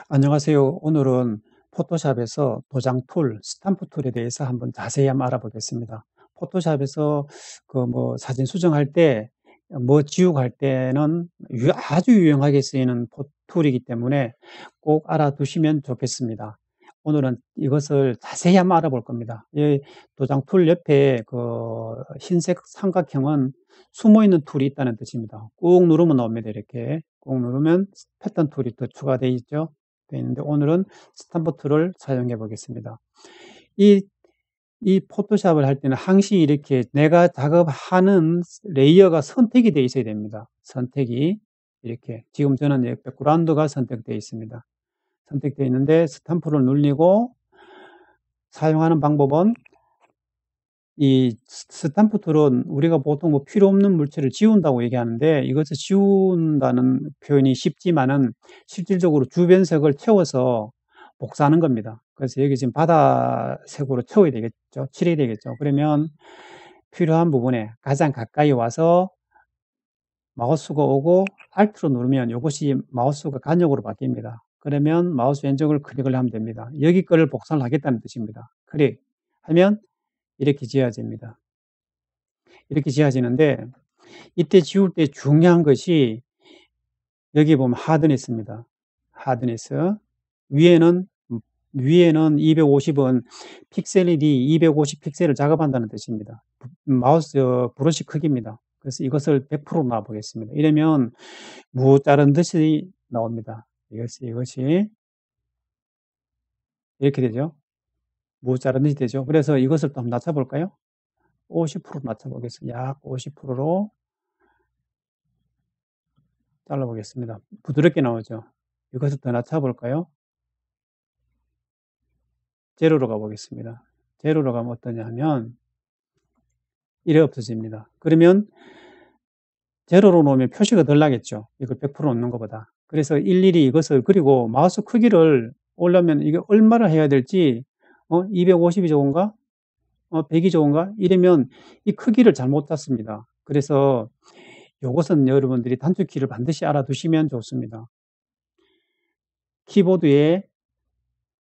안녕하세요. 오늘은 포토샵에서 도장 툴, 스탬프 툴에 대해서 한번 자세히 한번 알아보겠습니다. 포토샵에서 사진 수정할 때, 지우고 할 때는 아주 유용하게 쓰이는 툴이기 때문에 꼭 알아두시면 좋겠습니다. 오늘은 이것을 자세히 한번 알아볼 겁니다. 이 도장 툴 옆에 그 흰색 삼각형은 숨어 있는 툴이 있다는 뜻입니다. 꾹 누르면 나옵니다. 이렇게 꾹 누르면 패턴 툴이 또 추가되어 있죠. 되어 있는데 오늘은 스탬프 툴을 사용해 보겠습니다. 이, 이 포토샵을 할 때는 항시 이렇게 내가 작업하는 레이어가 선택이 되어 있어야 됩니다. 선택이 이렇게 지금 저는 백그라운드가 선택되어 있습니다. 선택되어 있는데 스탬프를 눌리고 사용하는 방법은 이 스탬프 툴은 우리가 보통 필요 없는 물체를 지운다고 얘기하는데 이것을 지운다는 표현이 쉽지만은 실질적으로 주변색을 채워서 복사하는 겁니다. 그래서 여기 지금 바다색으로 채워야 되겠죠. 칠해야 되겠죠. 그러면 필요한 부분에 가장 가까이 와서 마우스가 오고 Alt로 누르면 이것이 마우스가 간역으로 바뀝니다. 그러면 마우스 왼쪽을 클릭을 하면 됩니다. 여기 거를 복사를 하겠다는 뜻입니다. 클릭하면 이렇게 지어집니다. 이렇게 지어지는데 이때 지울 때 중요한 것이 여기 보면 하드니스입니다. 하드니스. 위에는 250은 픽셀이 250 픽셀을 작업한다는 뜻입니다. 마우스 브러쉬 크기입니다. 그래서 이것을 100% 놔보겠습니다. 이러면 무 자른 듯이 나옵니다. 이것이 이렇게 되죠. 무 자른 듯이 되죠. 그래서 이것을 또 한번 낮춰볼까요? 50% 낮춰보겠습니다. 약 50%로 잘라보겠습니다. 부드럽게 나오죠. 이것을 더 낮춰볼까요? 제로로 가보겠습니다. 제로로 가면 어떠냐 하면 이래 없어집니다. 그러면 제로로 놓으면 표시가 덜 나겠죠. 이걸 100% 놓는 것보다. 그래서 일일이 이것을 그리고 마우스 크기를 올려면 이게 얼마를 해야 될지 250이 좋은가? 100이 좋은가? 이러면 이 크기를 잘못 짰습니다. 그래서 이것은 여러분들이 단축키를 반드시 알아두시면 좋습니다. 키보드에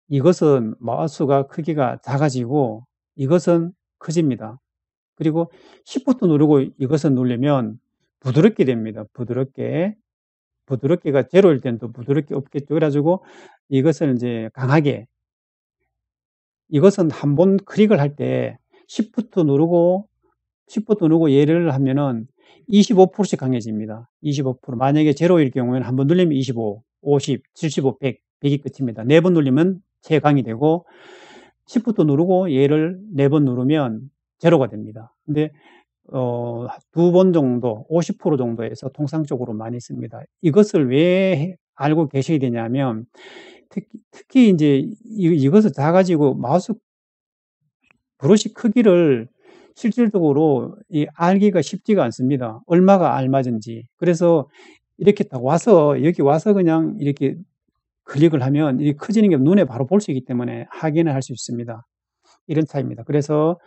이것은 마우스가 크기가 작아지고 이것은 커집니다. 그리고 Shift 누르고 이것을 누르면 부드럽게 됩니다. 부드럽게가 제로일 때는 또 부드럽게 없겠죠. 그래가지고 이것을 이제 강하게 이것은 한번 클릭을 할 때 Shift 누르고 얘를 하면은 25%씩 강해집니다. 25%. 만약에 제로일 경우에는 한번 누르면 25, 50, 75, 100, 100이 끝입니다. 4번 누르면 최강이 되고 Shift 누르고 얘를 4번 누르면 제로가 됩니다. 근데 2번 정도, 50% 정도에서 통상적으로 많이 씁니다. 이것을 왜 알고 계셔야 되냐면 특히 이제 이것을 작아지고 마우스 브러쉬 크기를 실질적으로 알기가 쉽지가 않습니다. 얼마가 알맞은지. 그래서 이렇게 딱 와서 여기 와서 그냥 이렇게 클릭을 하면 이 커지는 게 눈에 바로 볼 수 있기 때문에 확인을 할 수 있습니다. 이런 차이입니다. 그래서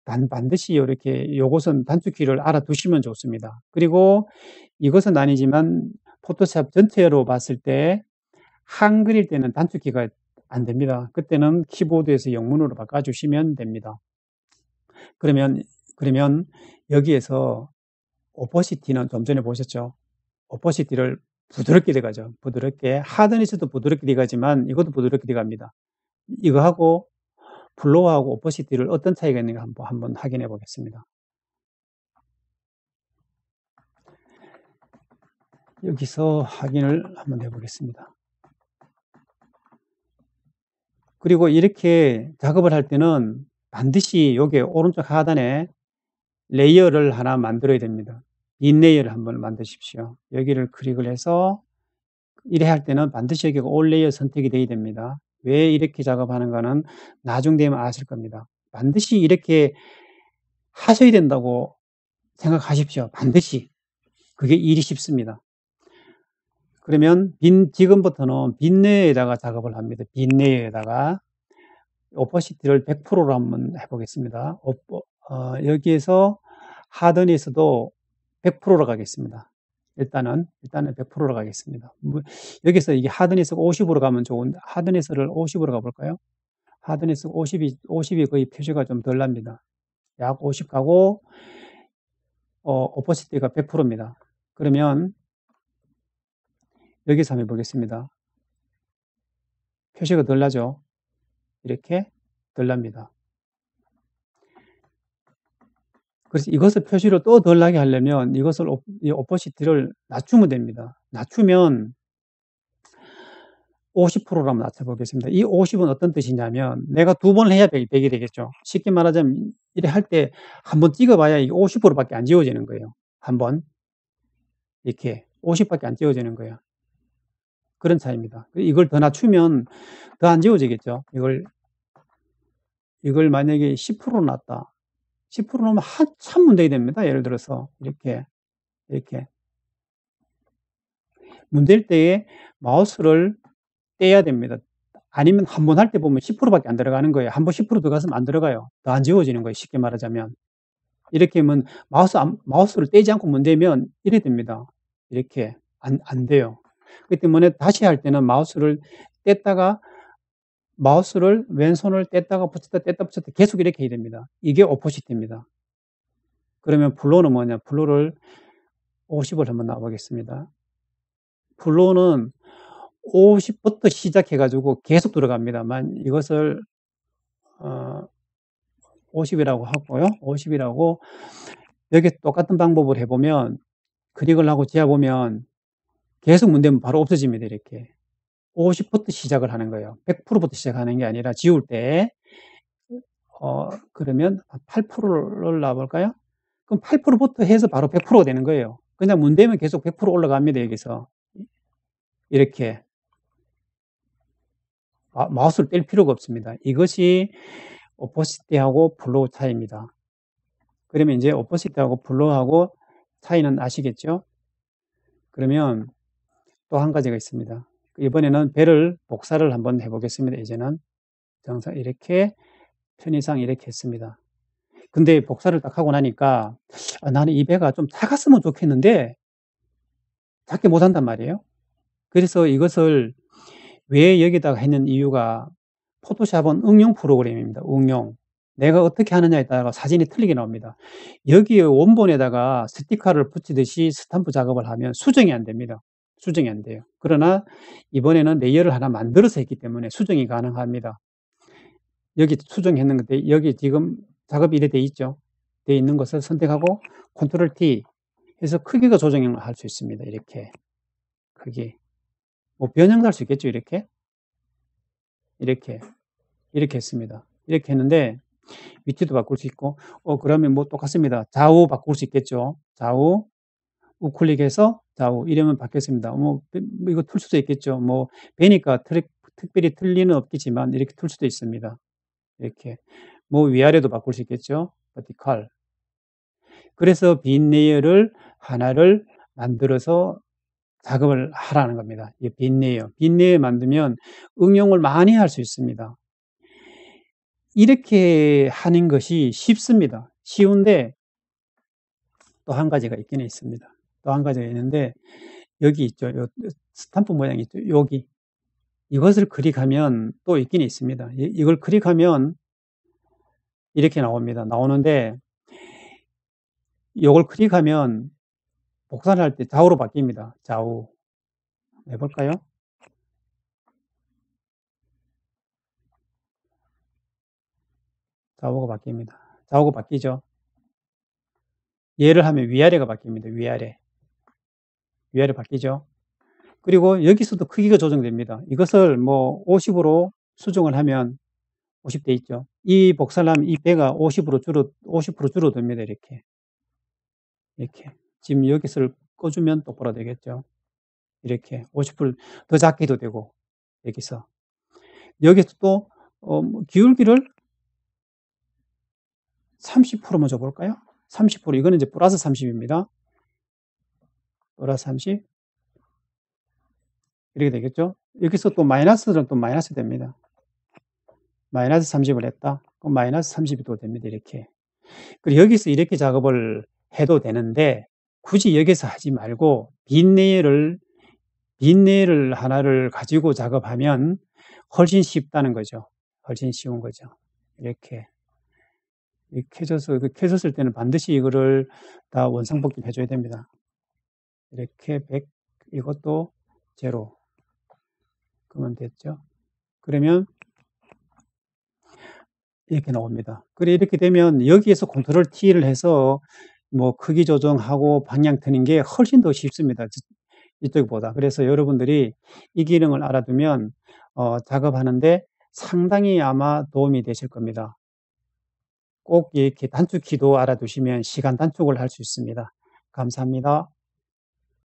반드시 이렇게 이것은 단축키를 알아두시면 좋습니다. 그리고 이것은 아니지만 포토샵 전체로 봤을 때 한글일 때는 단축키가 안 됩니다. 그때는 키보드에서 영문으로 바꿔주시면 됩니다. 그러면 여기에서 오퍼시티는 좀 전에 보셨죠? 오퍼시티를 부드럽게 돼가죠. 부드럽게 하드니스도 부드럽게 돼가지만 이것도 부드럽게 돼갑니다. 이거하고 블로우하고 오퍼시티를 어떤 차이가 있는가 한번 확인해 보겠습니다. 여기서 확인을 한번 해 보겠습니다. 그리고 이렇게 작업을 할 때는 반드시 여기 오른쪽 하단에 레이어를 하나 만들어야 됩니다. 빈 레이어를 한번 만드십시오. 여기를 클릭을 해서 이래 할 때는 반드시 여기가 올 레이어 선택이 되어야 됩니다. 왜 이렇게 작업하는가는 나중 되면 아실 겁니다. 반드시 이렇게 하셔야 된다고 생각하십시오. 반드시. 그게 일이 쉽습니다. 그러면 지금부터는 빈 레이어에다가 작업을 합니다. 빈 레이어에다가 오퍼시티를 100%로 한번 해보겠습니다. 여기에서 하드니스도 100%로 가겠습니다. 일단은 100%로 가겠습니다. 여기서 이게 하드니스가 50으로 가면 좋은데 하드니스를 50으로 가볼까요? 하드니스 50이 거의 표시가 좀 덜 납니다. 약 50 가고 오퍼시티가 100%입니다. 그러면 여기서 한번 해보겠습니다. 표시가 덜 나죠? 이렇게 덜 납니다. 그래서 이것을 표시를 또 덜 나게 하려면 이것을 이 오퍼시티를 낮추면 됩니다. 낮추면 50%로 한번 낮춰보겠습니다. 이 50은 어떤 뜻이냐면 내가 2번 해야 100이 되겠죠. 쉽게 말하자면 이렇게 할 때 한번 찍어봐야 이게 50%밖에 안 지워지는 거예요. 한번 이렇게 50밖에 안 지워지는 거예요. 그런 차이입니다. 이걸 더 낮추면 더 안 지워지겠죠. 이걸 만약에 10% 놨다. 10% 놓으면 한참 문제가 됩니다. 예를 들어서 이렇게 문댈 때에 마우스를 떼야 됩니다. 아니면 한 번 할 때 보면 10%밖에 안 들어가는 거예요. 한 번 10% 들어갔으면 안 들어가요. 더 안 지워지는 거예요. 쉽게 말하자면. 이렇게 하면 마우스를 떼지 않고 문대면 이래 됩니다. 이렇게 안 돼요. 그렇기 때문에 다시 할 때는 마우스를 왼손을 뗐다가 붙였다 계속 이렇게 해야 됩니다. 이게 오퍼시티입니다. 그러면 블로는 뭐냐? 블로를 50을 한번 놔보겠습니다. 블로는 50부터 시작해가지고 계속 들어갑니다만 이것을 50이라고 하고요. 50이라고 여기 똑같은 방법을 해보면 클릭을 하고 지어보면 계속 문대면 바로 없어집니다. 이렇게 50부터 시작을 하는 거예요. 100%부터 시작하는 게 아니라 지울 때 그러면 8%를 놔볼까요? 그럼 8%부터 해서 바로 100%가 되는 거예요. 그냥 문대면 계속 100% 올라갑니다. 여기서 이렇게 마우스를 뗄 필요가 없습니다. 이것이 오퍼시티하고 블로우 차이입니다. 그러면 이제 오퍼시티하고 블로우하고 차이는 아시겠죠? 그러면 또 한 가지가 있습니다. 이번에는 배를 복사를 한번 해보겠습니다. 이제는 정상 이렇게 편의상 이렇게 했습니다. 근데 복사를 딱 하고 나니까 나는 이 배가 좀 작았으면 좋겠는데 작게 못한단 말이에요. 그래서 이것을 왜 여기다가 했는 이유가 포토샵은 응용 프로그램입니다. 응용. 내가 어떻게 하느냐에 따라 사진이 틀리게 나옵니다. 여기에 원본에다가 스티커를 붙이듯이 스탬프 작업을 하면 수정이 안 됩니다. 수정이 안 돼요. 그러나 이번에는 레이어를 하나 만들어서 했기 때문에 수정이 가능합니다. 여기 수정했는데 여기 지금 작업이 이래 돼 있죠. 돼 있는 것을 선택하고 컨트롤 T 해서 크기가 조정을 할 수 있습니다. 이렇게 크기. 뭐 변형도 할 수 있겠죠. 이렇게 했습니다. 이렇게 했는데 위치도 바꿀 수 있고 그러면 뭐 똑같습니다. 좌우 바꿀 수 있겠죠. 좌우 우클릭해서 좌우 이러면 바뀌었습니다. 뭐 이거 틀 수도 있겠죠. 뭐 배니까 특별히 틀 리는 없겠지만 이렇게 틀 수도 있습니다. 이렇게 뭐 위아래도 바꿀 수 있겠죠. 버티컬. 그래서 빈 레이어를 하나를 만들어서 작업을 하라는 겁니다. 이 빈 레이어 만들면 응용을 많이 할 수 있습니다. 이렇게 하는 것이 쉽습니다. 쉬운데 또 한 가지가 있긴 있습니다. 또 한 가지가 있는데 여기 있죠. 요 스탬프 모양 있죠. 여기 이것을 클릭하면 또 있긴 있습니다. 이걸 클릭하면 이렇게 나옵니다. 나오는데 이걸 클릭하면 복사를 할 때 좌우로 바뀝니다. 좌우 해볼까요? 좌우가 바뀝니다. 좌우가 바뀌죠. 얘를 하면 위아래가 바뀝니다. 위아래 바뀌죠. 그리고 여기서도 크기가 조정됩니다. 이것을 뭐 50으로 수정을 하면 50 돼 있죠. 이 복사를 하면 이 배가 50% 줄어듭니다. 이렇게. 지금 여기서를 꺼주면 똑바로 되겠죠. 이렇게 50%더 작게 해도 되고 여기서 또 기울기를 30%만 줘볼까요? 30% 이거는 이제 플러스 30입니다. 플러스 30 이렇게 되겠죠. 여기서 또 마이너스는 또 마이너스 됩니다. 마이너스 30을 했다. 그럼 마이너스 30이 또 됩니다. 이렇게. 그리고 여기서 이렇게 작업을 해도 되는데 굳이 여기서 하지 말고 빈 레이어를 하나를 가지고 작업하면 훨씬 쉽다는 거죠. 훨씬 쉬운 거죠. 이렇게 켜져서 켜졌을 때는 반드시 이거를 다 원상복귀를 해줘야 됩니다. 이렇게 100 이것도 제로 그러면 됐죠. 그러면 이렇게 나옵니다. 그래 이렇게 되면 여기에서 컨트롤 T를 해서 뭐 크기 조정하고 방향 트는 게 훨씬 더 쉽습니다. 이쪽보다. 그래서 여러분들이 이 기능을 알아두면 작업하는데 상당히 아마 도움이 되실 겁니다. 꼭 이렇게 단축키도 알아두시면 시간 단축을 할 수 있습니다. 감사합니다.